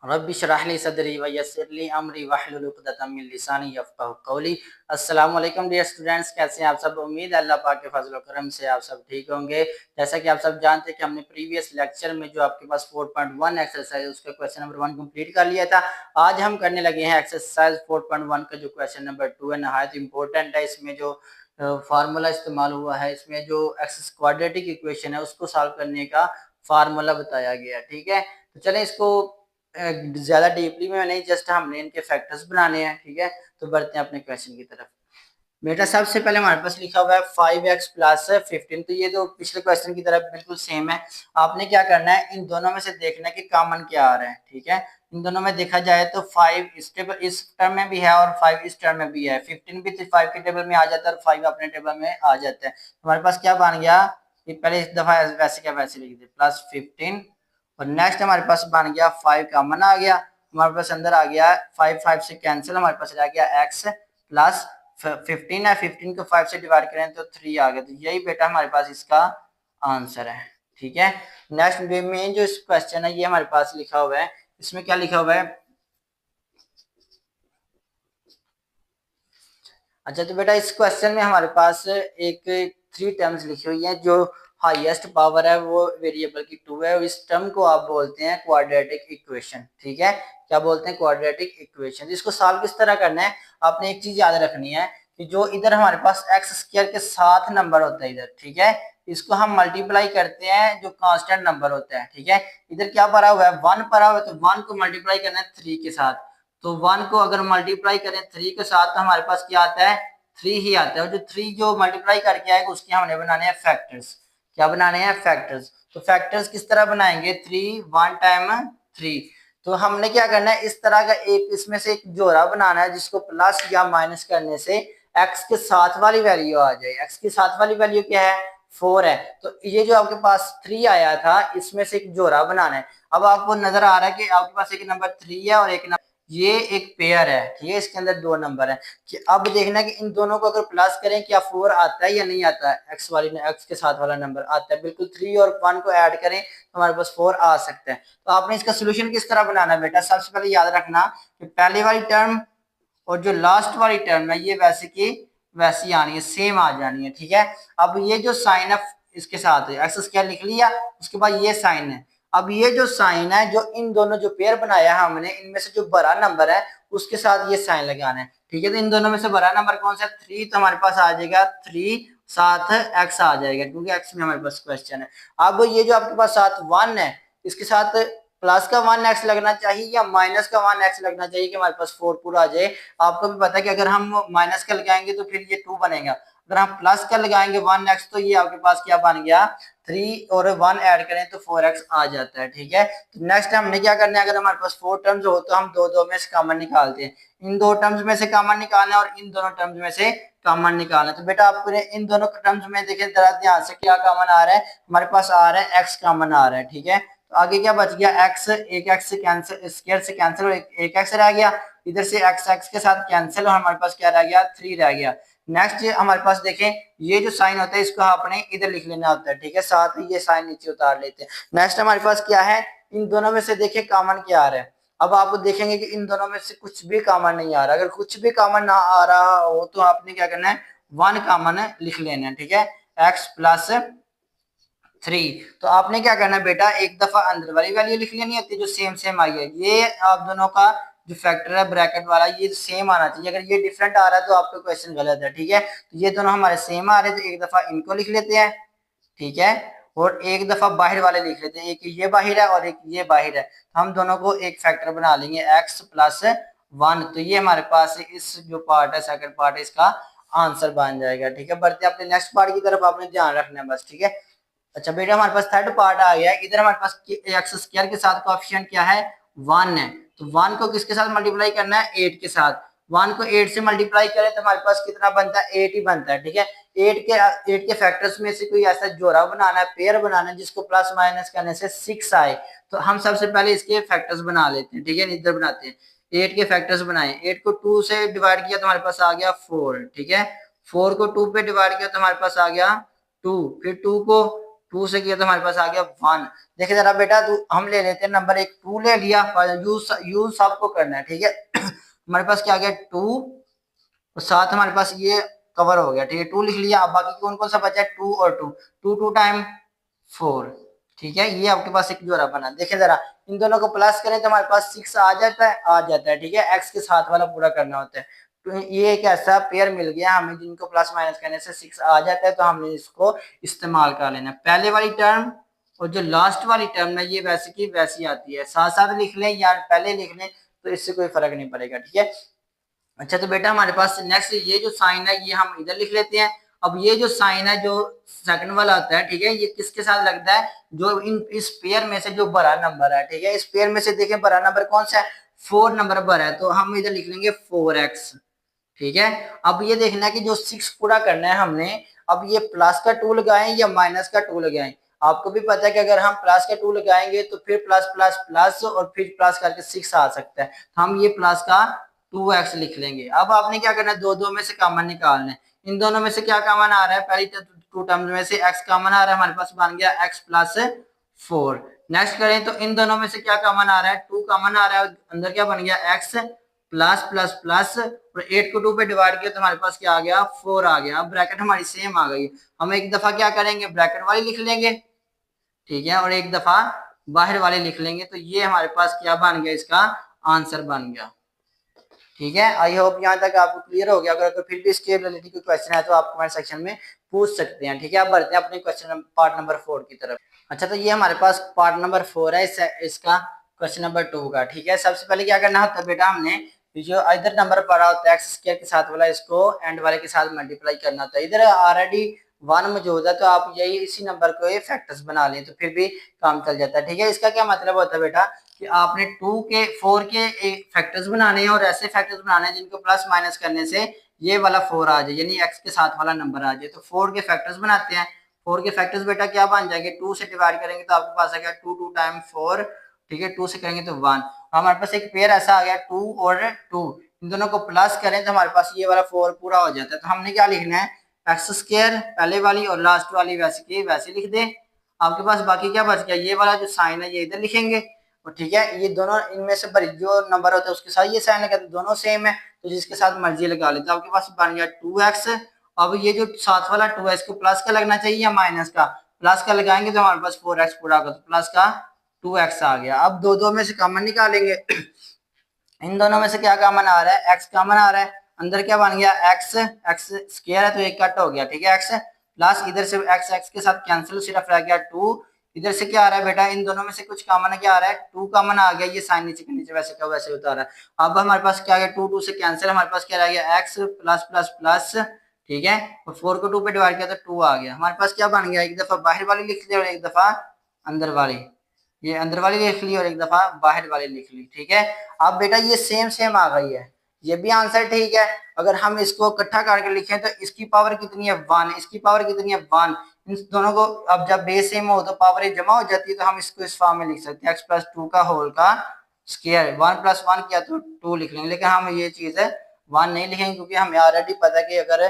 Rabbi इश्रह ली सदरी व यस्सिर ली अमरी वहलुल उक़दतम मिन लिसानी यफ़क़हू क़ौली। अस्सलामु अलैकुम डियर स्टूडेंट्स, कैसे हैं आप सब। उम्मीद है अल्लाह पाक के फजल और करम से आप सब ठीक होंगे। जैसा कि आप सब जानते हैं कि हमने प्रीवियस लेक्चर में जो आपके पास 4.1 एक्सरसाइज उसका क्वेश्चन नंबर 1 कंप्लीट कर लिया था। आज हम करने लगे हैं एक्सरसाइज 4.1 का जो क्वेश्चन नंबर 2 है, नहायत इंपॉर्टेंट है। इसमें जो फार्मूला इस्तेमाल हुआ है, इसमें जो एक्स क्वाड्रेटिक इक्वेशन है उसको सॉल्व करने का फार्मूला बताया गया है। ठीक है, तो चलें इसको ज्यादा डीपली में नहीं, जस्ट हमने इनके फैक्टर्स बनाने हैं। ठीक है, तो बढ़ते हैं अपने क्वेश्चन की तरफ। बेटा सबसे पहले हमारे पास लिखा हुआ है 5x प्लस 15, तो ये तो पिछले क्वेश्चन की तरह बिल्कुल सेम है। आपने क्या करना है, इन दोनों में से देखना है कि कॉमन क्या आ रहा है। ठीक है, इन दोनों में देखा जाए तो 5 इस टर्म में भी है और 5 इस टर्म में भी है। 15 भी 5 के टेबल में आ जाता है और 5 अपने टेबल में आ जाता है। हमारे पास क्या बन गया, कि पहले इस दफा वैसे क्या वैसे लिख दे प्लस 15, और नेक्स्ट हमारे पास बन गया 5 कॉमन आ गया। हमारे पास अंदर आ गया 5 से कैंसिल, हमारे पास रह गया x प्लस 15 है। 15 को 5 से डिवाइड करें तो 3 आ गया। तो यही बेटा हमारे पास इसका आंसर है। ठीक है, नेक्स्ट मेन जो इस क्वेश्चन है ये हमारे पास लिखा हुआ है, इसमें क्या लिखा हुआ है। अच्छा, तो बेटा इस क्वेश्चन में हमारे पास एक 3 टर्म्स लिखी हुई हैं। जो हाईएस्ट पावर है वो वेरिएबल की 2 है, इस टर्म को आप बोलते हैं क्वाड्रेटिक इक्वेशन। ठीक है, क्या बोलते हैं, क्वाड्रेटिक इक्वेशन। इसको सॉल्व किस तरह करना है, आपने एक चीज याद रखनी है कि जो इधर हमारे पास एक्स स्क्वायर के साथ नंबर होता है इधर, ठीक है, इसको हम मल्टीप्लाई करते हैं जो कांस्टेंट नंबर होता है। ठीक है, इधर क्या पड़ा हुआ है, 1 पड़ा हुआ है, तो 1 को मल्टीप्लाई करना है 3 के साथ। तो 1 को अगर मल्टीप्लाई करें 3 के साथ तो हमारे पास क्या आता है, 3 ही आता है। और जो 3 जो मल्टीप्लाई करके आएगा उसके हमने बनाने हैं फैक्टर्स। क्या बनाने हैं, फैक्टर्स। तो फैक्टर्स किस तरह बनाएंगे, 3 1 टाइम 3। तो हमने क्या करना है, इस तरह का एक इसमें से एक जोड़ा बनाना है जिसको प्लस या माइनस करने से एक्स के साथ वाली वैल्यू आ जाए। एक्स की साथ वाली वैल्यू क्या है, 4 है। तो ये जो आपके पास 3 आया था इसमें से एक जोड़ा बनाना है। अब आपको नजर आ रहा है कि आपके पास एक नंबर 3 है और एक नंबर, ये एक पेयर है। ठीक है, इसके अंदर 2 नंबर है। कि अब देखना कि इन दोनों को अगर प्लस करें क्या 4 आता है या नहीं आता है। एक्स के साथ वाला नंबर आता है बिल्कुल। 3 और 1 को ऐड करें तो हमारे पास 4 आ सकता है। तो आपने इसका सोल्यूशन किस तरह बनाना है बेटा, सबसे पहले याद रखना कि पहली वाली टर्म और जो लास्ट वाली टर्म है ये वैसे की वैसी आनी है, सेम आ जानी है। ठीक है, अब ये जो साइन है इसके साथ है, एक्स स्क्वायर लिख लिया, उसके बाद ये साइन है। अब ये जो साइन है, जो इन दोनों जो पेयर बनाया है हमने, इनमें से जो बड़ा नंबर है उसके साथ ये साइन लगाना है। ठीक है, तो इन दोनों में से बड़ा नंबर कौन सा है, 3, तो हमारे पास आ जाएगा 3 साथ एक्स आ जाएगा क्योंकि एक्स में हमारे पास क्वेश्चन है। अब ये जो आपके पास साथ 1 है इसके साथ प्लस का 1x लगना चाहिए या माइनस का 1x लगना चाहिए कि हमारे पास 4 पूरा आ जाए। आपको भी पता है कि अगर हम माइनस का लगाएंगे तो फिर ये 2 बनेगा, अगर हम प्लस का लगाएंगे 1x तो ये आपके पास क्या बन गया, 3 और 1 ऐड करें तो 4x आ जाता है। ठीक है, तो नेक्स्ट हमने क्या करना है, अगर हमारे पास 4 टर्म्स हो तो हम दो दो में से कॉमन निकालते हैं। इन 2 टर्म्स में से कॉमन निकालना है और इन दोनों टर्म्स में से कॉमन निकालना है। तो बेटा आपको इन दोनों टर्म्स में देखिए जरा ध्यान से क्या कॉमन आ रहा है, हमारे पास आ रहा है x कॉमन आ रहा है। ठीक है, तो आगे क्या बच गया, x, एक x से कैंसिल, स्क्वायर से कैंसिल और एक x रह गया। इधर से x के साथ कैंसिल और हमारे पास क्या रह गया, 3 रह गया। नेक्स्ट हमारे पास देखें ये जो साइन होता है इसको आपने इधर लिख लेना होता है। ठीक है, साथ ही ये साइन नीचे उतार लेते हैं। नेक्स्ट हमारे पास क्या है, इन दोनों में से देखिए कॉमन क्या आ रहा है। अब आप देखेंगे कि इन दोनों में से कुछ भी कॉमन नहीं आ रहा। अगर कुछ भी कॉमन ना आ रहा हो तो आपने क्या करना है, 1 कॉमन लिख लेना है। ठीक है, x प्लस 3। तो आपने क्या करना है बेटा, एक दफा अंदर वाली वैल्यू लिख लेनी होती है जो सेम सेम आई है। ये आप दोनों का जो फैक्टर है ब्रैकेट वाला ये सेम आना चाहिए, अगर ये डिफरेंट आ रहा है तो आपका क्वेश्चन गलत है। ठीक है, तो ये दोनों हमारे सेम आ रहे हैं तो एक दफा इनको लिख लेते हैं। ठीक है, और एक दफा बाहर वाले लिख लेते हैं, एक ये बाहर है और एक ये बाहर है, तो हम दोनों को एक फैक्टर बना लेंगे x प्लस 1। तो ये हमारे पास इस जो पार्ट है सेकंड पार्ट है इसका आंसर बन जाएगा। ठीक है, बढ़ते अपने नेक्स्ट पार्ट की तरफ, आपने ध्यान रखना है बस। ठीक है, अच्छा बेटा हमारे पास थर्ड पार्ट आ गया। इधर हमारे पास एक्स स्क्वायर के साथ कोएफिशिएंट क्या है, 1 है। तो 1 को किसके साथ मल्टीप्लाई करना है, 8 के साथ। 1 को 8 से मल्टीप्लाई करें तो हमारे पास कितना बनता है, 8 ही बनता है। ठीक है, 8 के फैक्टर्स में से कोई ऐसा जोड़ा बनाना है, पेयर बनाना है जिसको प्लस माइनस करने से 6 आए। तो हम सबसे पहले इसके फैक्टर्स बना लेते हैं। ठीक है, इधर बनाते हैं, 8 के फैक्टर्स बनाए। 8 को 2 से डिवाइड किया तो हमारे पास आ गया 4। ठीक है, 4 को 2 पे डिवाइड किया तो हमारे पास आ गया 2। फिर 2 को 2 से किया तो हमारे पास आ गया 1। देखिए जरा बेटा, हम ले लेते हैं नंबर एक, 2 ले लिया, यूज सबको करना है, ठीक है। हमारे पास क्या आ गया 2, और साथ हमारे पास ये कवर हो गया, ठीक है, 2 लिख लिया। अब बाकी कौन कौन सा बचा है, 2 और 2, 2 टाइम 4, ठीक है, ये आपके पास एक जोड़ा बना। देखिए जरा, इन दोनों को प्लस करें तो हमारे पास 6 आ जाता है, ठीक है, एक्स के साथ वाला पूरा करना होता है। तो ये एक ऐसा पेयर मिल गया हमें जिनको प्लस माइनस करने से 6 आ जाता है, तो हमने इसको इस्तेमाल कर लेना। पहले वाली टर्म और जो लास्ट वाली टर्म है ये वैसे की वैसी आती है, साथ साथ लिख लें या पहले लिख लें तो इससे कोई फर्क नहीं पड़ेगा, ठीक है। अच्छा तो बेटा हमारे पास नेक्स्ट ये जो साइन है ये हम इधर लिख लेते हैं। अब ये जो साइन है जो सेकंड वाला होता है, ठीक है, ये किसके साथ लगता है, जो इस पेयर में से जो बड़ा नंबर है, ठीक है, इस पेयर में से देखें बड़ा नंबर कौन सा है, 4 नंबर बड़ा है, तो हम इधर लिख लेंगे 4x, ठीक है। अब ये देखना है कि जो 6 पूरा करना है हमने, अब ये प्लस का 2 लगाएं या माइनस का 2 लगाएं। आपको भी पता है कि अगर हम प्लस का 2 लगाएंगे तो फिर प्लस प्लस प्लस और फिर प्लस करके 6 आ सकता है, तो हम ये प्लस का 2x लिख लेंगे। अब आपने क्या करना है, दो दो में से कॉमन निकालना है। इन दोनों में से क्या कॉमन आ रहा है, पहली टू टर्म्स में से x कॉमन आ रहा है, हमारे पास बन गया x प्लस 4। नेक्स्ट करें तो इन दोनों में से क्या कॉमन आ रहा है, 2 कॉमन आ रहा है, अंदर क्या बन गया x प्लस प्लस प्लस, और 8 को 2 पे डिवाइड किया तो हमारे पास क्या आ गया 4 आ गया। अब ब्रैकेट हमारी सेम आ गई, हम एक दफा क्या करेंगे ब्रैकेट वाली लिख लेंगे, ठीक है, और एक दफा बाहर वाले लिख लेंगे, तो ये हमारे पास क्या बन गया, इसका आंसर बन गया, ठीक है। आई होप यहाँ तक आपको क्लियर हो गया। अगर फिर भी इसके रिलेटेड कोई क्वेश्चन है तो आप कमेंट सेक्शन में पूछ सकते हैं, ठीक है। अब बढ़ते हैं अपने क्वेश्चन पार्ट नंबर 4 की तरफ। अच्छा तो ये हमारे पास पार्ट नंबर 4 है, इसका क्वेश्चन नंबर 2 का, ठीक है। सबसे पहले क्या करना होता है बेटा, हमने जो इधर नंबर पड़ा होता है एक्स स्क्वायर के साथ वाला, इसको एंड वाले के साथ मल्टीप्लाई करना होता है। इधर ऑलरेडी 1 मौजूद है तो आप यही इसी नंबर को फैक्टर्स बना लें तो फिर भी काम चल जाता है, ठीक है। इसका क्या मतलब होता है बेटा कि आपने 4 के फैक्टर्स बनाने हैं और ऐसे फैक्टर्स बनाने हैं जिनको प्लस माइनस करने से ये वाला 4 आ जाए, यानी एक्स के साथ वाला नंबर आ जाए। तो 4 के फैक्टर्स बनाते हैं। 4 के फैक्टर्स बेटा क्या बन जाएंगे, 2 से डिवाइड करेंगे तो आपके पास आ गया 2 टाइम 4, ठीक है, 2 से करेंगे तो 1। हमारे पास एक पेयर ऐसा आ गया 2 और 2, इन दोनों को प्लस करें तो हमारे पास ये वाला 4 पूरा हो जाता है। तो हमने क्या लिखना है, एक्स स्क्वायर पहले वाली और लास्ट वाली वैसे की वैसे लिख दें। आपके पास बाकी क्या बच गया, ये वाला जो साइन है ये इधर लिखेंगे, और ठीक है, ये दोनों इनमें से जो नंबर होता है उसके साथ ये साइन लगा, तो दोनों सेम है, तो जिसके साथ मर्जी लगा लेते हैं। आपके पास बन गया 2x। अब ये जो साथ वाला 2 है इसको प्लस का लगना चाहिए या माइनस का, प्लस का लगाएंगे तो हमारे पास 4x पूरा होगा, तो प्लस का 2x आ गया। अब दो दो में से कॉमन निकालेंगे। इन दोनों में से क्या कॉमन आ रहा है, x कॉमन आ रहा है, अंदर क्या बन गया x, x स्क्वायर है तो एक कट हो गया, ठीक है, x प्लस इधर से x के साथ कैंसिल, सिर्फ रह गया 2। इधर से क्या आ रहा है बेटा, इन दोनों में से कुछ कॉमन क्या आ रहा है, 2 कॉमन आ गया, ये साइन नीचे के नीचे वैसे का वैसे होता रहा है। अब हमारे पास क्या आ गया, 2 से कैंसिल, हमारे पास क्या रह गया x प्लस प्लस प्लस, ठीक है, और 4 को 2 पे डिवाइड किया तो 2 आ गया। हमारे पास क्या बन गया, एक दफा बाहर वाली लिख ली और एक दफा अंदर वाली, ये अंदर वाली लिख ली और एक दफा बाहर वाली लिख ली, ठीक है। अब बेटा ये सेम सेम आ गई है, ये भी आंसर ठीक है। अगर हम इसको इकट्ठा करके लिखें तो इसकी पावर कितनी है 1, इसकी पावर कितनी है 1, इन दोनों को अब जब बेस सेम हो तो पावर जमा हो जाती है, तो हम इसको इस फॉर्म में लिख सकते हैं x प्लस 2 का होल का स्क्वायर, 1 प्लस 1 किया तो 2 लिख लेंगे, लेकिन हम ये चीज 1 नहीं लिखेंगे क्योंकि हमें ऑलरेडी पता है कि अगर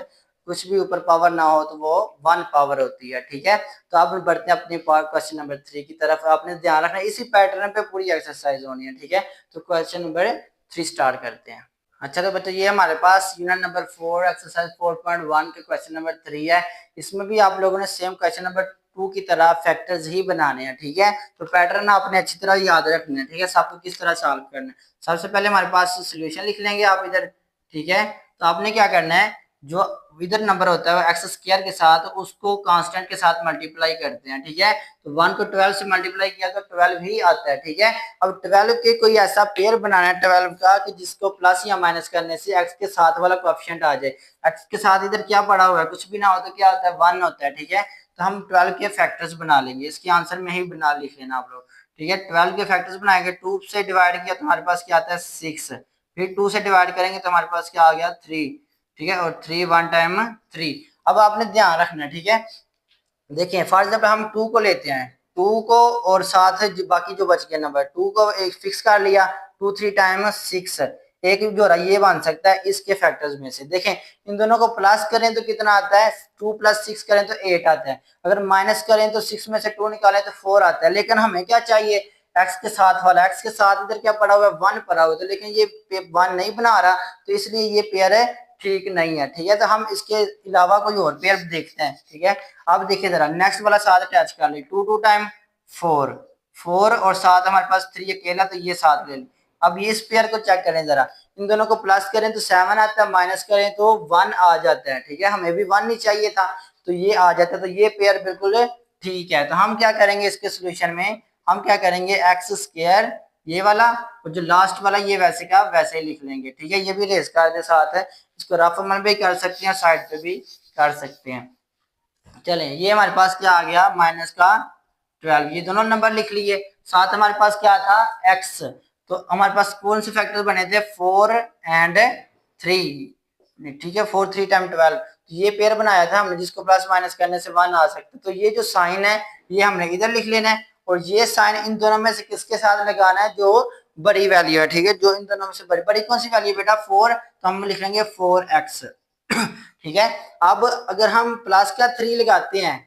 कुछ भी ऊपर पावर ना हो तो वो 1 पावर होती है, ठीक है। तो अब बढ़ते हैं अपने क्वेश्चन नंबर 3 की तरफ। आपने ध्यान रखना इसी पैटर्न पे पूरी एक्सरसाइज होनी है, ठीक है। तो क्वेश्चन नंबर 3 स्टार्ट करते हैं। अच्छा तो बच्चों ये हमारे पास यूनिट नंबर 4 एक्सरसाइज 4.1 के क्वेश्चन नंबर 3 है। इसमें भी आप लोगों ने सेम क्वेश्चन नंबर 2 की तरह फैक्टर्स ही बनाने हैं, ठीक है। तो पैटर्न आपने अच्छी तरह याद रखना है, ठीक है, सबको किस तरह सॉल्व करना है। सबसे पहले हमारे पास सोल्यूशन लिख लेंगे आप इधर, ठीक है। तो आपने क्या करना है, जो इधर नंबर होता है एक्स स्क्वायर के साथ उसको कांस्टेंट के साथ मल्टीप्लाई करते हैं, ठीक है। तो 1 को 12 से मल्टीप्लाई किया तो 12 ही आता है, ठीक है। अब 12 के कोई ऐसा पेयर बनाना है 12 का कि जिसको प्लस या माइनस करने से एक्स के साथ वाला कोएफिशिएंट आ जाए। एक्स के साथ इधर क्या पड़ा हुआ है, कुछ भी ना हो तो क्या होता है 1 होता है, ठीक है। तो हम 12 के फैक्टर्स बना लेंगे, इसके आंसर में ही बना लिख लेना आप लोग, ठीक है। 12 के फैक्टर्स बनाएंगे, 2 से डिवाइड किया तो हमारे पास क्या आता है 6, फिर 2 से डिवाइड करेंगे तो हमारे पास क्या आ गया 3, ठीक है, और 3 1 टाइम 3। अब आपने ध्यान रखना, ठीक है। देखिए फॉर एग्जाम्पल हम 2 को लेते हैं, 2 को और साथ बाकी जो बच गया नंबर 2 को एक फिक्स कर लिया, 2 3 टाइम 6, एक जोड़ा ये बन सकता है इसके फैक्टर्स में से। देखें इन दोनों को प्लस करें तो कितना आता है, 2 + 6 करें तो 8 आता है, अगर माइनस करें तो 6 में से 2 निकालें तो 4 आता है। लेकिन हमें क्या चाहिए, एक्स के साथ वाला, एक्स के साथ इधर क्या पड़ा हुआ है, 1 पड़ा हुआ है, तो लेकिन ये 1 नहीं बना रहा, तो इसलिए ये पेयर है ठीक नहीं है। ठीक है, तो हम इसके अलावा कोई और पेयर देखते हैं। ठीक है, अब देखिए जरा नेक्स्ट वाला साथ अटैच कर ले, 2 2 टाइम 4, 4 और साथ हमारे पास 3 अकेला, तो ये साथ ले लें। अब ये इस पेयर को चेक करें जरा, इन दोनों को प्लस करें तो 7 आता है, माइनस करें तो 1 आ जाता है। ठीक है, हमें भी 1 नहीं चाहिए था, तो ये आ जाता है, तो ये पेयर बिल्कुल ठीक है। तो हम क्या करेंगे इसके सोल्यूशन में, हम क्या करेंगे, एक्स स्क्वायर ये वाला और जो लास्ट वाला ये वैसे का वैसे ही लिख लेंगे। ठीक है, ये भी रेस कर दे साथ है, इसको रफ अमल भी कर सकते हैं, साइड पे भी कर सकते हैं। चलें, ये हमारे पास क्या आ गया, माइनस का 12, ये दोनों नंबर लिख लिए। साथ हमारे पास क्या था, एक्स, तो हमारे पास कौन से फैक्टर बने थे, 4 और 3। ठीक है, 4 3 टाइम 12, तो ये पेयर बनाया था हमने जिसको प्लस माइनस करने से 1 आ सकता है। तो ये जो साइन है ये हमने इधर लिख लेना है, और ये साइन इन दोनों में से किसके साथ लगाना है, जो बड़ी वैल्यू है। ठीक है, जो इन दोनों में से बड़ी, बड़ी कौन सी वैल्यू बेटा, 4, तो हम लिख लेंगे 4x। ठीक है, अब अगर हम प्लस का 3 लगाते हैं,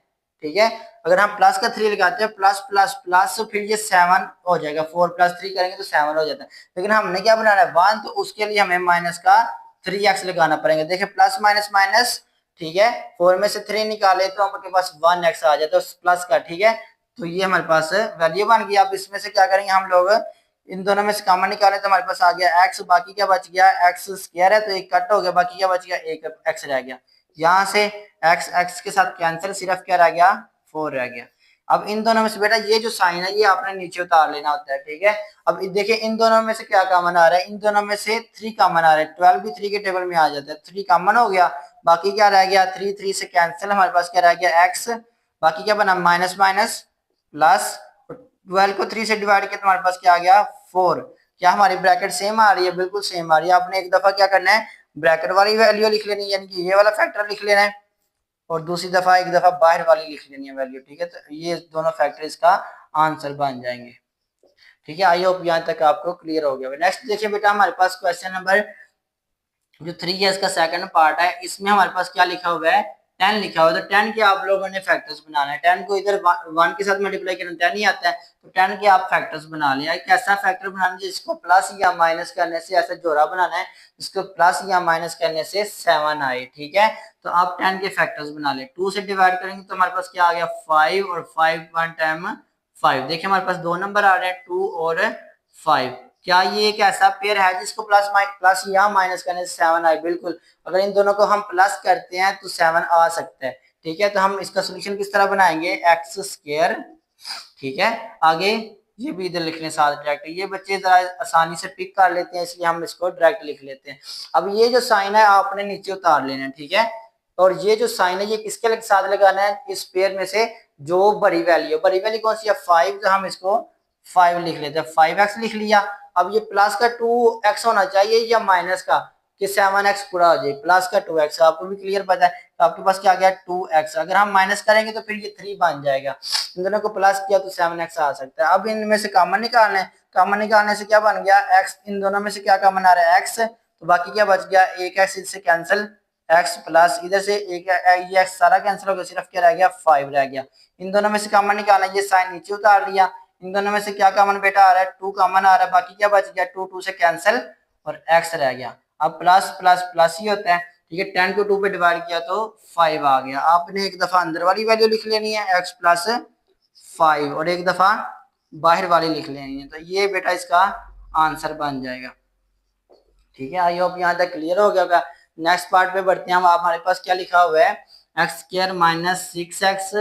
ठीक है, अगर हम प्लस का 3 लगाते हैं, प्लस प्लस प्लस, तो फिर ये 7 हो जाएगा, 4 + 3 करेंगे तो 7 हो जाता है। लेकिन हमने क्या बनाना है, 1, तो उसके लिए हमें माइनस का 3x लगाना पड़ेगा। देखिए प्लस माइनस माइनस, ठीक है, 4 में से 3 निकाले तो हमारे पास 1x आ जाता है प्लस का। ठीक है, तो ये हमारे पास वैल्यू बन गई। अब इसमें से क्या करेंगे हम लोग, इन दोनों में से कॉमन निकाले तो हमारे पास आ गया x, बाकी क्या बच गया, एक्स स्क्वायर है तो एक कट हो गया, बाकी क्या बच गया, एक x रह गया। यहाँ से x x के साथ कैंसिल, सिर्फ क्या रह गया, 4 रह गया। अब इन दोनों में से बेटा ये जो साइन है ये आपने नीचे उतार लेना होता है। ठीक है, अब देखिए इन दोनों में से क्या कॉमन आ रहा है, इन दोनों में से 3 कॉमन आ रहा है, 12 भी 3 के टेबल में आ जाता है, 3 कॉमन हो गया, बाकी क्या रह गया, 3 3 से कैंसिल, हमारे पास क्या रह गया, x, बाकी क्या बना, माइनस माइनस प्लस, 12 को 3 से डिवाइड किया तो हमारे पास क्या आ गया, 4। क्या हमारी ब्रैकेट सेम आ रही है, बिल्कुल सेम आ रही है। आपने एक दफा क्या करना है, ब्रैकेट वाली वैल्यू लिख लेनी है, यानी कि ये वाला फैक्टर लिख लेना है, और दूसरी दफा एक दफा बाहर वाली लिख लेनी है वैल्यू। ठीक है, तो ये दोनों फैक्टर इसका आंसर बन जाएंगे। ठीक है, आई होप यहाँ तक आपको क्लियर हो गया। नेक्स्ट देखिए बेटा, हमारे पास क्वेश्चन नंबर जो 3 है इसका सेकंड पार्ट है, इसमें हमारे पास क्या लिखा हुआ है, 10 लिखा हुआ है। तो 10 के आप लोगों ने फैक्टर्स बनाना है, 10 को इधर 1 के साथ मल्टीप्लाई करना 10 ही आता है, तो 10 के आप फैक्टर्स बना लिया। एक ऐसा फैक्टर बनाना जिसको प्लस या माइनस करने से, ऐसा जोड़ा बनाना है जिसको प्लस या माइनस करने से 7 आए। ठीक है, तो आप 10 के फैक्टर्स बना ले। 2 से डिवाइड करेंगे तो हमारे पास क्या आ गया, 5, और 5 1 टाइम 5। देखिए हमारे पास 2 नंबर आ रहे हैं, 2 और 5। क्या ये एक ऐसा पेयर है जिसको प्लस या माइनस करने से 7 आए, बिल्कुल। अगर इन दोनों को हम प्लस करते हैं तो 7 आ सकता है। ठीक है, तो हम इसका सोल्यूशन किस तरह बनाएंगे, एक्स स्क्वायर। ठीक है, आगे ये भी इधर लिख लें साथ डायरेक्ट, ये बच्चे जरा आसानी से पिक कर लेते हैं इसलिए हम इसको डायरेक्ट लिख लेते हैं। अब ये जो साइन है आपने नीचे उतार लेना है। ठीक है, और ये जो साइन है ये किसके साथ लगाना है, इस पेयर में से जो बड़ी वैल्यू कौन सी है, 5, तो हम इसको 5 लिख लेते हैं, 5x लिख लिया। अब ये प्लस का 2x होना चाहिए या माइनस का, कि 7x पूरा हो जाए, प्लस का 2x, आपको भी क्लियर पता है, तो आपके पास क्या आ गया, 2x। अगर हम माइनस करेंगे तो फिर ये 3 बन जाएगा, इन दोनों को प्लस किया तो 7x आ सकता है। अब इनमें से कॉमन निकालना है, कॉमन निकालने से क्या बन गया, x, इन दोनों में से क्या कॉमन आ रहा है, x, तो बाकी क्या बच गया, एक x इससे कैंसिल, x प्लस इधर से एक ये x सारा कैंसिल हो गया, सिर्फ क्या रह गया, 5 रह गया। इन दोनों में से कॉमन निकालना, ये साइन नीचे उतार लिया, इन दोनों में से क्या कॉमन बेटा आ रहा है, 2 कॉमन आ रहा है, बाकी क्या बच गया, 2 2 से कैंसिल और x रह गया। अब प्लस प्लस प्लस ही होता है। ठीक है, 10 को 2 पे डिवाइड किया तो 5 आ गया। आपने एक दफा अंदर वाली वैल्यू लिख लेनी है, x प्लस 5, और एक दफा बाहर वाली लिख लेनी है, तो ये बेटा इसका आंसर बन जाएगा। ठीक है, आई होप यहाँ तक क्लियर हो गया होगा। नेक्स्ट पार्ट पे बढ़ते हैं हम। हमारे पास क्या लिखा हुआ है, x square minus 6x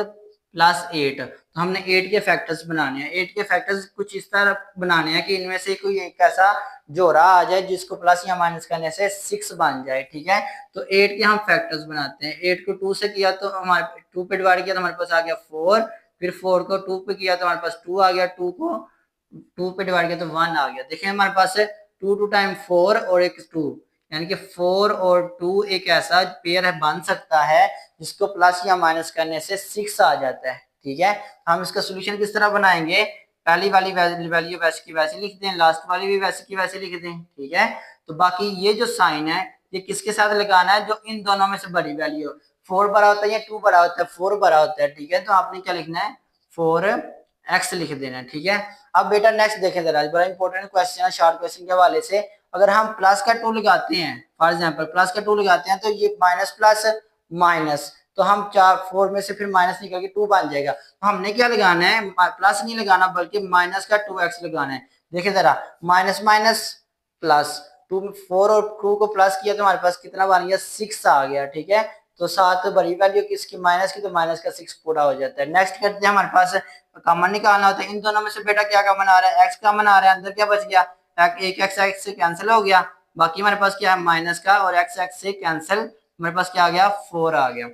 plus 8। तो हमने 8 के फैक्टर्स बनाने हैं। 8 के फैक्टर्स कुछ इस तरह बनाने हैं कि इनमें से कोई एक ऐसा जोड़ा आ जाए जिसको प्लस या माइनस करने से 6 बन जाए। ठीक है, तो 8 के हम फैक्टर्स बनाते हैं। 8 को 2 से किया तो हमारे 2 पे डिवाइड किया तो हमारे पास आ गया 4, फिर 4 को 2 पे किया तो हमारे पास 2 आ गया, 2 को 2 पे डिवाइड किया तो 1 आ गया। देखिए हमारे पास 2 2 टाइम 4 और एक 2, यानी कि 4 और 2 एक ऐसा पेयर है बन सकता है जिसको प्लस या माइनस करने से 6 आ जाता है। ठीक है, हम इसका सोल्यूशन किस तरह बनाएंगे, पहली वाली वैल्यू वैसे की वैसे लिख दें, लास्ट वाली भी वैसे की वैसे लिख दें, ठीक है। तो बाकी ये जो साइन है ये किसके साथ लगाना है, जो इन दोनों में से बड़ी वैल्यू, 4 बड़ा होता है या 2 बड़ा होता है, 4 बड़ा होता है, ठीक है। तो आपने क्या लिखना है, 4x लिख देना है, ठीक है। अब बेटा नेक्स्ट देखें जरा, बड़ा इंपॉर्टेंट क्वेश्चन है शॉर्ट क्वेश्चन के हवाले से। अगर हम प्लस का 2 लगाते हैं, फॉर एग्जांपल प्लस का 2 लगाते हैं, तो ये माइनस प्लस माइनस, तो हम 4 में से फिर माइनस निकल के 2 बन जाएगा। तो हमने क्या लगाना है, प्लस नहीं लगाना बल्कि माइनस का 2x लगाना है। देखिए जरा, माइनस माइनस प्लस, 2 4 और 2 को प्लस किया तो हमारे पास कितना बन गया, 6 आ गया, ठीक है। तो 7 बड़ी वैल्यू किसकी, माइनस की, तो माइनस का 6 पूरा हो जाता है। नेक्स्ट करते हैं, हमारे पास कॉमन निकालना होता है। इन दोनों में से बेटा क्या कॉमन आ रहा है, x कॉमन आ रहा है, अंदर क्या बच गया, एक x से कैंसिल हो गया, बाकी हमारे पास क्या है माइनस का, और x से कैंसिल हमारे पास क्या आ गया, 4 आ गया।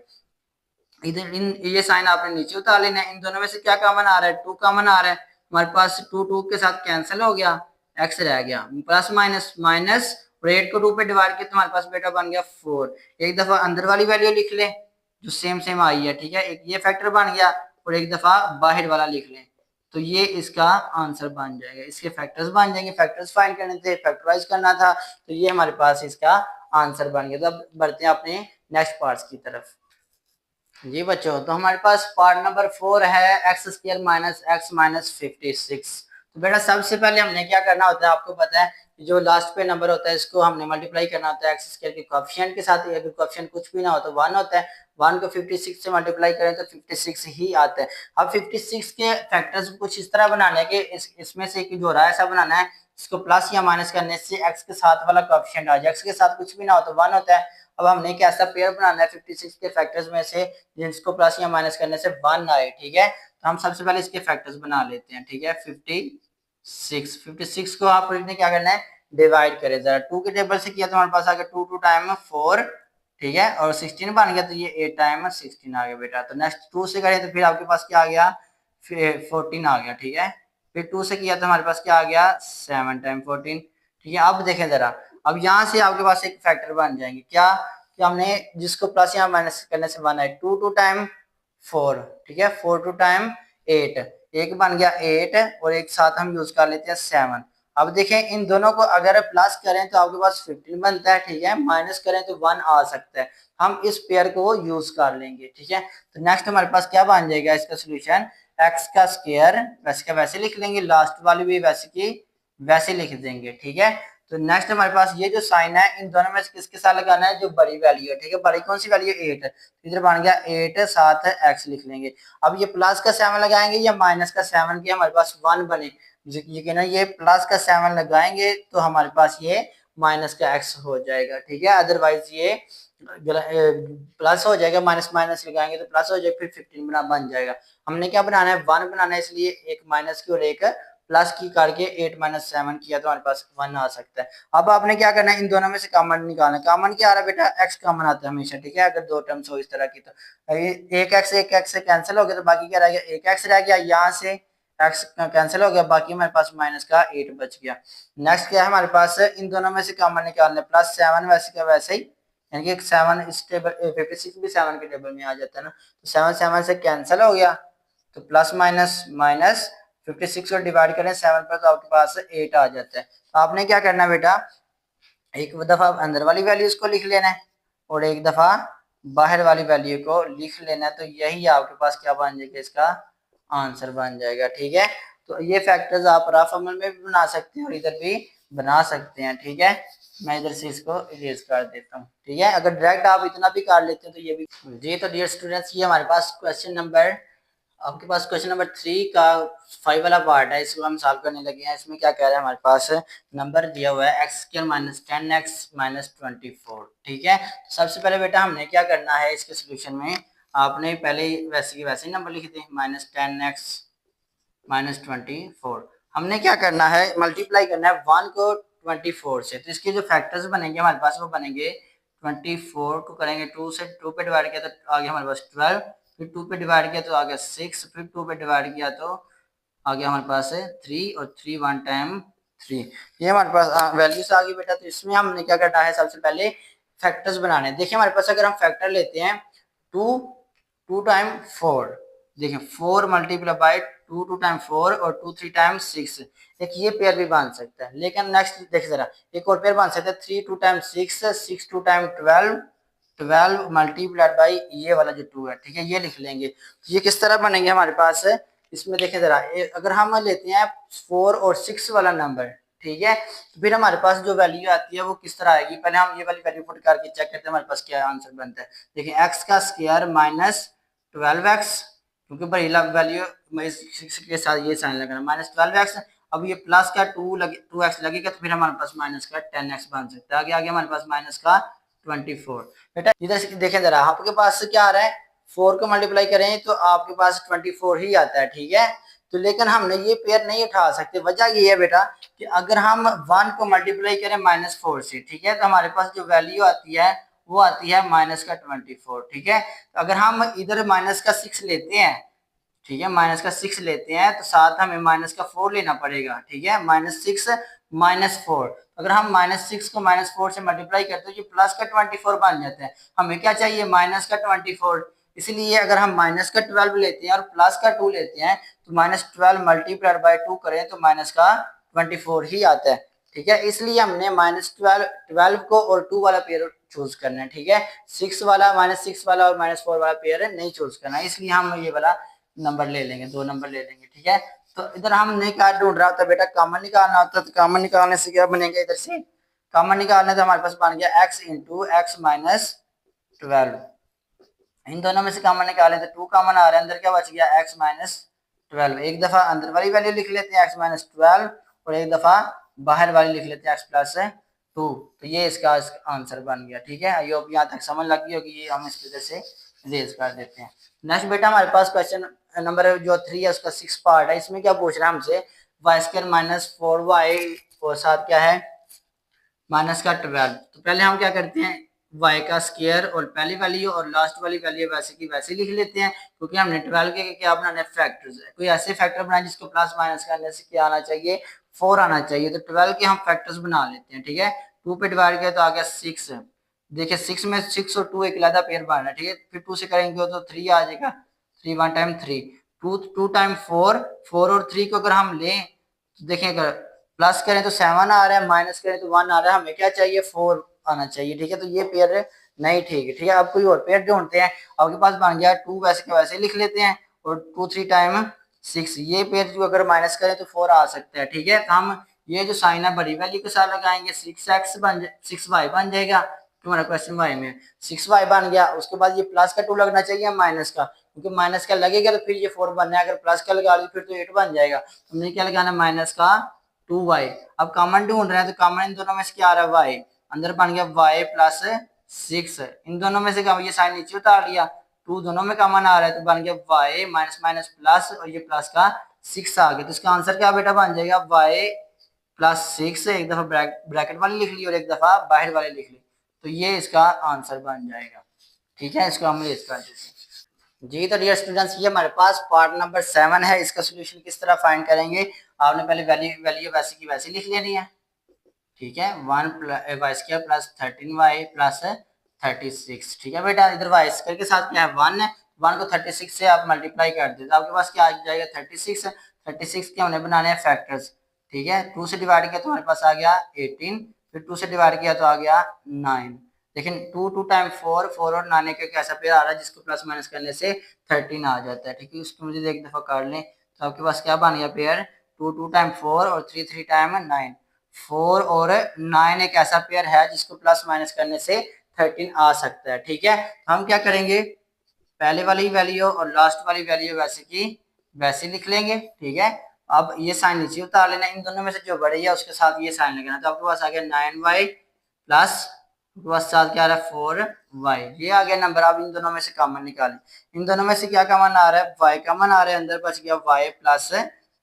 इधर इन ये साइन आपने नीचे उतार लेना है। इन दोनों में से क्या कॉमन आ रहा है, 2 कॉमन आ रहा है, हमारे पास 2 2 के साथ कैंसिल हो गया, x रह गया, प्लस माइनस माइनस, और 8 को 2 पे डिवाइड किया तो हमारे पास बेटा बन गया 4। एक दफा अंदर वाली वैल्यू लिख लें जो सेम सेम आई है, ठीक है, एक ये फैक्टर बन गया, और एक दफा बाहर वाला लिख लें, तो ये इसका आंसर बन जाएगा, इसके फैक्टर्स बन जाएंगे। फैक्टर्स फाइंड करने थे, फैक्टराइज करना था, तो ये हमारे पास इसका आंसर बन गया। तो अब बढ़ते हैं अपने नेक्स्ट पार्ट्स की तरफ। जी बच्चों, तो हमारे पास पार्ट नंबर 4 है x square minus x minus 56। तो बेटा सबसे पहले हमने क्या करना होता है, आपको पता है जो लास्ट पे नंबर होता है इसको हमने मल्टीप्लाई करना होता है एक्स स्क्र के कोएफिशिएंट के साथ। अगर कोएफिशिएंट कुछ भी ना हो तो 1 होता है, 1 को 56 से मल्टीप्लाई करें तो 56 ही आता है। अब 56 के फैक्टर्स कुछ इस तरह बनाने के, इसमें से जो रहा है ऐसा बनाना है, इसको प्लस या माइनस करने से एक्स के साथ वाला कोएफिशिएंट आ जाए, एक्स के साथ कुछ भी ना हो तो 1 होता है। अब हमने एक ऐसा पेयर बनाना है 56 के फैक्टर्स में से जिसको प्लस या माइनस करने से 1 आए, ठीक है। तो हम सबसे पहले इसके फैक्टर्स बना लेते हैं, ठीक है। 56 को आप क्या करना है, डिवाइड करें जरा। 2 के टेबल से किया तो हमारे पास आ गया 2 2 टाइम 4, ठीक है, और 16 बन गया, तो ये 8 टाइम 16 आ गया बेटा। तो नेक्स्ट 2 से करें तो फिर आपके पास क्या आ गया, फिर 14 आ गया, ठीक है। फिर 2 से किया तो हमारे पास क्या आ गया, 7 टाइम 14, ठीक है। अब देखें जरा, अब यहाँ से आपके पास एक फैक्टर बन जाएंगे, क्या कि हमने जिसको प्लस या माइनस करने से 1 है, 2 2 टाइम 4, ठीक है, 4 2 टाइम 8, एक बन गया 8, और एक साथ हम यूज कर लेते हैं 7। अब देखें इन दोनों को अगर प्लस करें तो आपके पास 15 बनता है, ठीक है, माइनस करें तो 1 आ सकता है, हम इस पेयर को यूज कर लेंगे, ठीक है। तो नेक्स्ट हमारे पास क्या बन जाएगा इसका सोल्यूशन, एक्स का स्क्वायर वैसे का वैसे लिख लेंगे, लास्ट वाली भी वैसे की वैसे लिख देंगे, ठीक है। तो नेक्स्ट हमारे पास ये जो साइन है इन दोनों में से किसके साथ लगाना है, जो बड़ी वैल्यू है, ठीक है। बड़ी कौन सी वैल्यू, 8, इधर बन गया 8 साथ एक्स लिख लेंगे। अब ये प्लस का 7 लगाएंगे या माइनस का 7 के हमारे पास 1 बने, यकीन ये प्लस का 7 लगाएंगे तो हमारे पास ये माइनस का एक्स हो जाएगा, ठीक है। अदरवाइज ये प्लस हो जाएगा, माइनस माइनस लगाएंगे तो प्लस हो जाएगा, फिर 15 बन जाएगा। हमने क्या बनाना है, 1 बनाना है, इसलिए एक माइनस की और एक प्लस की करके 8 माइनस 7 किया तो हमारे पास 1 आ सकता है। अब आपने क्या करना है, इन दोनों में से कॉमन निकालना है। कॉमन क्या आ रहा है बेटा, एक्स कॉमन आता है हमेशा, ठीक है, अगर दो टर्म्स हो इस तरह की। तो एक एक्स से कैंसिल हो गया तो बाकी क्या रह गया, एक एक्स रह गया, यहाँ से एक्स कैंसिल हो गया, बाकी हमारे पास माइनस का 8 बच गया। नेक्स्ट क्या है हमारे पास, इन दोनों में से कॉमन निकालना है, प्लस 7 वैसे का वैसे ही, यानी कि 7 इस टेबल 56 भी 7 के टेबल में आ जाता है ना, तो 7 7 से कैंसिल हो गया, तो प्लस माइनस माइनस 56 को डिवाइड करें 7 पर तो आपके पास 8 आ जाता है। तो आपने क्या करना है बेटा, एक दफा अंदर वाली वैल्यूज को लिख लेना है और एक दफा बाहर वाली वैल्यू को लिख लेना है, तो यही आपके पास क्या बन जाएगा, इसका आंसर बन जाएगा, ठीक है। तो ये फैक्टर्स आप रफ अमल में भी बना सकते हैं और इधर भी बना सकते हैं, ठीक है। मैं इधर से इसको इरेज कर देता हूँ, ठीक है। अगर डायरेक्ट आप इतना भी कर लेते हैं तो ये भी जी। तो डियर स्टूडेंट्स, ये हमारे पास क्वेश्चन नंबर, आपके पास क्वेश्चन नंबर 3 का 5 वाला पार्ट है, इसको हम सॉल्व करने लगे हैं। इसमें क्या कह रहा है, हमारे पास नंबर दिया हुआ है x square minus 10x minus 24, ठीक है। तो सबसे पहले बेटा हमने क्या करना है, इसके सोल्यूशन में आपने पहले वैसे की वैसे ही नंबर लिख दें, माइनस 10x माइनस 24। हमने क्या करना है, मल्टीप्लाई करना है 1 को 24 से, तो इसके जो फैक्टर्स बनेंगे हमारे पास वो बनेंगे 24 को करेंगे 2 से, 2 पे डिवाइड किया तो आ गया हमारे पास 12, फिर 2 पे डिवाइड किया तो आ गया 6, फिर 2 पे डिवाइड किया तो आ गया हमारे पास 3, और 3 1 टाइम 3, ये हमारे पास वैल्यूज आ गई बेटा। तो इसमें हमने क्या करना है, सबसे पहले फैक्टर्स बनाने हैं। देखिए हमारे पास अगर हम फैक्टर लेते हैं 2 2 टाइम 4, देखें 4 मल्टीप्लाई बाई 2, 2 टाइम 4 और 2 3 टाइम 6, एक ये पेयर भी बन सकता है। लेकिन नेक्स्ट देखिए जरा, एक और पेयर बन सकता है 3 2 टाइम 6, 6 2 टाइम 12, 12 मल्टीप्लाइड बाई ये वाला जो 2 है, ठीक है, ये लिख लेंगे। तो ये किस तरह बनेंगे हमारे पास है, इसमें देखें जरा, अगर हम लेते हैं 4 और 6 वाला नंबर, ठीक है, तो फिर हमारे पास जो वैल्यू आती है वो किस तरह आएगी, पहले हम ये वाली वैल्यू पुट करके चेक करते हैं हमारे पास क्या आंसर बनता है। देखिए एक्स का स्क्वायर माइनस 12x, क्योंकि पहला वैल्यू सिक्स के साथ ये साइन लगाना, माइनस 12x। अब ये प्लस का 2x लगेगा, तो फिर हमारे पास माइनस का 10x बन सकता है। आगे आगे हमारे पास माइनस का 24। बेटा इधर देखें जरा, आपके पास क्या आ रहा है, 4 को मल्टीप्लाई करें तो आपके पास 24 ही आता है, ठीक है। तो लेकिन हमने ये पेयर नहीं उठा सकते, वजह ये है बेटा कि अगर हम 1 को मल्टीप्लाई करें -4 से, ठीक है, तो हमारे पास जो वैल्यू आती है वो आती है माइनस का 24, ठीक है। तो अगर हम इधर माइनस का 6 लेते हैं, ठीक है, माइनस का 6 लेते हैं तो साथ हमें माइनस का 4 लेना पड़ेगा, ठीक है, -6 -4। अगर हम -6 को -4 से मल्टीप्लाई करते हैं तो ये प्लस का 24 बन जाता है। हमें क्या चाहिए, माइनस का 24। इसलिए अगर हम माइनस का 12 लेते हैं और प्लस का 2 लेते हैं तो -12 मल्टीप्लाइड बाई 2 करें तो माइनस का 24 ही आता है, ठीक है। इसलिए हमने -12 को और 2 वाला पेयर चूज करना है, ठीक है। 6 वाला, -6 वाला और -4 वाला पेयर नहीं चूज करना, इसलिए हम ये वाला नंबर ले लेंगे, 2 नंबर ले लेंगे, ठीक है। तो इधर हमने क्या ढूंढ रहा होता बेटा, कॉमन निकालना होता है। तो कॉमन निकालने से क्या बनेगा, इधर से कॉमन निकालने से हमारे पास बन गया x इंटू एक्स माइनस 12। इन दोनों में से कॉमन निकाले तो 2 कॉमन आ रहा है, अंदर क्या बच गया, x माइनस 12। एक दफा अंदर वाली वैल्यू लिख लेते हैं x माइनस 12 और एक दफा बाहर वाली लिख लेते हैं x प्लस 2। तो ये इसका आंसर बन गया, ठीक है। आई होप यहाँ तक समझ लग गई होगी, ये हम इस वजह से रेज कर देते हैं। नेक्स्ट बेटा हमारे पास क्वेश्चन नंबर जो 3 है उसका 6 पार्ट है। इसमें क्या पूछ रहा है हमसे, वाई स्क्वायर माइनस 4y और साथ क्या है, माइनस का 12। तो पहले हम क्या करते हैं, y का स्क्वायर और पहली वैल्यू और लास्ट वाली वैल्यू वैसे की वैसे लिख लेते हैं, क्योंकि हमने 12 के क्या बनाना है, फैक्टर्स है। कोई ऐसे फैक्टर बनाए जिसको प्लस माइनस करने से क्या आना चाहिए, 4 आना चाहिए। तो 12 के हम फैक्टर्स बना लेते हैं, ठीक है। 2 पे डिवाइड किया तो आ गया 6। देखिए 6 में 6 और 2 एक अलग पेयर बनना है, ठीक है। फिर 2 से करेंगे तो 3 आ जाएगा, 3 1 टाइम 3, 2 टाइम 4, 4 और 3 को अगर हम लें तो देखें, अगर प्लस करें तो 7 आ रहा है, माइनस करें तो 1 आ रहा है, हमें क्या चाहिए, 4 आना चाहिए, ठीक है। तो ये पेयर नहीं ठीक है, ठीक है। अब कोई और पेयर ढूंढते हैं। आपके पास बन गया 2 वैसे के वैसे लिख लेते हैं और 2 3 टाइम 6, ये पेयर जो अगर माइनस करें तो 4 आ सकता है, ठीक है। तो हम ये जो साइन है बड़ी वैल्यू के साथ लगाएंगे, 6y बन जाएगा। तुम्हारा क्वेश्चन वाई में 6y बन गया। उसके बाद ये प्लस का 2 लगना चाहिए माइनस का, क्योंकि माइनस का लगेगा तो फिर ये 4 बनना है। अगर प्लस का लगा लो फिर तो 8 बन जाएगा। हमने क्या लगाना, माइनस का 2y। अब कॉमन ढूंढ रहे हैं तो कॉमन इन दोनों में से क्या आ रहा है, y। अंदर बन गया y प्लस 6। इन दोनों में से ये साइन नीचे उतार लिया, 2 दोनों में कॉमन आ रहा है तो बन गया y माइनस माइनस प्लस और ये प्लस का 6 आ गया। तो इसका आंसर क्या बेटा बन जाएगा, y प्लस 6। एक दफा ब्रैकेट वाली लिख ली और एक दफा बाहर वाली लिख ली, तो ये इसका आंसर बन जाएगा, ठीक है। इसको हम रेज कर देते हैं जी। तो डियर स्टूडेंट्स, ये हमारे पास पार्ट नंबर 7 है। इसका सोल्यूशन किस तरह फाइंड करेंगे, आपने पहले वैल्यू वैसे की वैसे लिख लेनी है, ठीक है। 1 स्क्वायर प्लस 13y प्लस 36, ठीक है बेटा। इधर वाई स्क्वायर के साथ क्या है, 1 है, 1 को 36 से आप मल्टीप्लाई कर देते, आपके पास क्या आ जाएगा, 36। 36 के हमने बनाने हैं फैक्टर्स, ठीक है। 2 से डिवाइड किया तो हमारे पास आ गया 18, फिर 2 से डिवाइड किया तो आ गया 9। लेकिन 2 टाइम 4, 4 और 9 का कैसा पेयर आ रहा है जिसको प्लस माइनस करने से 13 आ जाता है, ठीक है। उसको मुझे एक दफा कर लें तो आपके पास क्या बन गया पेयर, 2 टाइम 4 और 3 टाइम 9। 4 और 9 एक ऐसा पेयर है जिसको प्लस माइनस करने से 13 आ सकता है, ठीक है। हम क्या करेंगे, पहले वाली वैल्यू और लास्ट वाली वैल्यू वैसे की वैसे लिख लेंगे, ठीक है। अब ये साइन नीचे उतार लेना, इन दोनों में से जो बड़ी है उसके साथ ये साइन लगाना। तो आपके पास आ गया 9y प्लस, आपके पास साथ क्या आ रहा है 4y, ये आ गया नंबर। अब इन दोनों में से कॉमन निकालें, इन दोनों में से क्या कॉमन आ रहा है, y कॉमन आ रहा है, अंदर बच गया y प्लस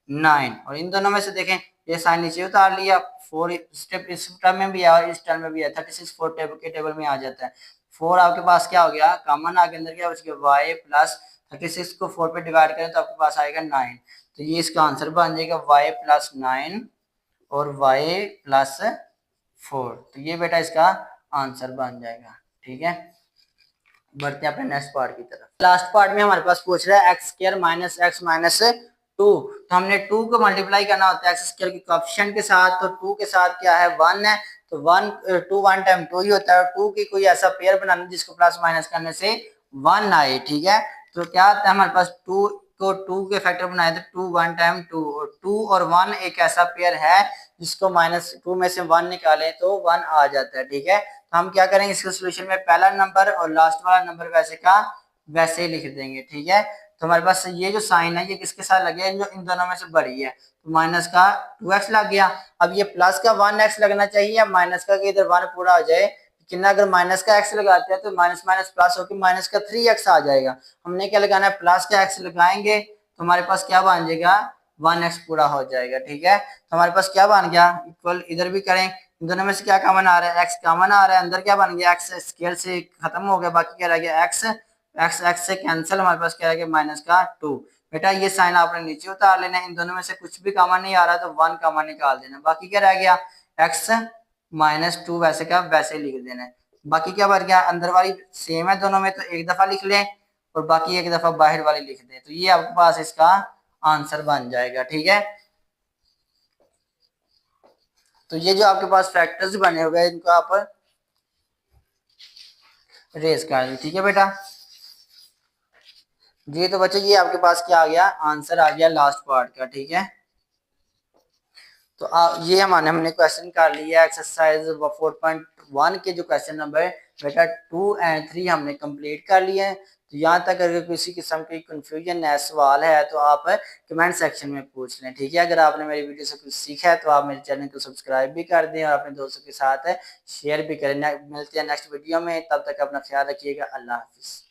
9। और इन दोनों में से देखें ये साइन नीचे उतार लिया, 4 स्टेप इस टर्म में भी है और इस टर्म में भी है, 36 4 के टेबल में आ जाता है। 4 आपके पास क्या हो गया, कॉमन आगे अंदर क्या बच गया, y प्लस 36 को 4 पे डिवाइड करें तो आपके पास आएगा 9। तो ये इसका आंसर बन जाएगा y प्लस 9 और y प्लस 4। तो ये बेटा इसका आंसर बन जाएगा, ठीक है। बढ़ते हैं अपने नेक्स्ट पार्ट की तरफ। लास्ट पार्ट में हमारे पास पूछ रहा है x square minus x minus 2। तो हमने 2 को मल्टीप्लाई करना होता है एक्स स्क्वायर के कोएफिशिएंट के साथ, तो 2 के साथ क्या है 1 है, तो 1 टाइम 2 ही होता है, और 2 की कोई ऐसा पेयर बनाना जिसको प्लस माइनस करने से 1 आए, ठीक है। तो क्या आता है हमारे पास 2 को 2 के फैक्टर बनाए तो 2 1 टाइम 2, और 2 और 1 एक ऐसा पेयर है जिसको माइनस 2 में से 1 निकालें तो 1 आ जाता है, ठीक है। तो हम क्या करेंगे इसके सोल्यूशन में पहला नंबर और लास्ट वाला नंबर वैसे का वैसे ही लिख देंगे, ठीक है। तो हमारे पास ये जो साइन है ये किसके साथ लगे है, जो इन दोनों में से बड़ी है, तो माइनस का 2x लग गया। अब ये प्लस का 1x लगना चाहिए, या माइनस का इधर 1 पूरा हो जाए, कितना अगर माइनस का x लगाते हैं तो माइनस माइनस प्लस होकर माइनस का 3x आ जाएगा। हमने क्या लगाना है, प्लस का x लगाएंगे तो हमारे पास क्या बन जाएगा 1x पूरा हो जाएगा, ठीक है। तो हमारे पास क्या बन गया इक्वल, इधर भी करें, इन दोनों में से क्या कॉमन आ रहा है, x कॉमन आ रहा है, अंदर क्या बन गया x स्क्वायर से खत्म हो गया, बाकी क्या रह गया x, x से कैंसिल, हमारे पास क्या रह गया माइनस का 2। बेटा ये साइन आपने नीचे उतार लेना है, इन दोनों में से कुछ भी कॉमन नहीं आ रहा तो 1 कॉमन निकाल देना, बाकी क्या रह गया x माइनस 2 वैसे का वैसे लिख देना है। बाकी क्या बच गया, अंदर वाली सेम है दोनों में तो एक दफा लिख लें और बाकी एक दफा बाहर वाली लिख दें, तो ये आपके पास इसका आंसर बन जाएगा, ठीक है। तो ये जो आपके पास फैक्टर्स बने हुए हैं इनको आप रेज कर दें, ठीक है बेटा जी। तो बच्चों ये आपके पास क्या आ गया, आंसर आ गया लास्ट पार्ट का, ठीक है। तो ये हमने क्वेश्चन कर लिया एक्सरसाइज 4.1 के जो क्वेश्चन नंबर बेटा 2 एंड 3 हमने कंप्लीट कर लिए हैं। तो यहाँ तक अगर किसी किस्म की कंफ्यूजन है, सवाल है, तो आप कमेंट सेक्शन में पूछ लें, ठीक है। अगर आपने मेरी वीडियो से कुछ सीखा है तो आप मेरे चैनल को सब्सक्राइब भी कर दें और अपने दोस्तों के साथ शेयर भी करें। मिलते हैं नेक्स्ट वीडियो में, तब तक अपना ख्याल रखिएगा। अल्लाह हाफिज़।